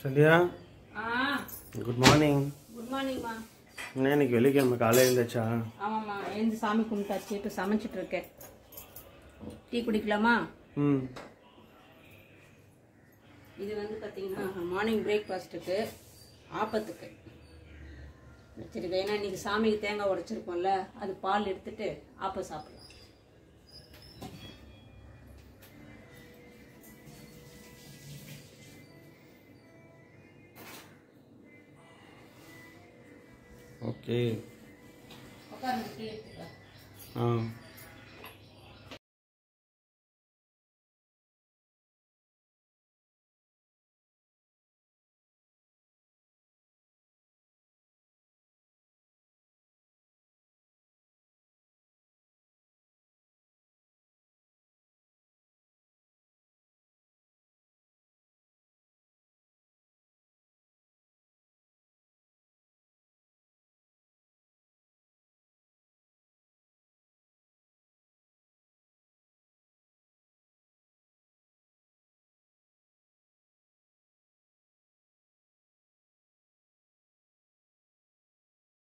Sandhya good morning. Good மார்னிங்மா. என்ன இன்னைக்கு வெள்ளிக்கிழமை காலையில் இருந்துச்சா? ஆமாம்மா, எழுந்து சாமி கும்பிட்டாச்சு. இப்போ சமைச்சிட்டு இருக்கேன். டீ குடிக்கலாமா? இது வந்து பார்த்தீங்கன்னா மார்னிங் பிரேக்ஃபாஸ்ட்டுக்கு ஆப்பத்துக்கு வச்சிருக்கேன். ஏன்னா இன்னைக்கு சாமிக்கு தேங்காய் உடைச்சிருக்கோம்ல, அது பால் எடுத்துட்டு ஆப்பம் சாப்பிடலாம். ஓகே. உட்காந்து டீ எடுத்துக்கலாம். ஆ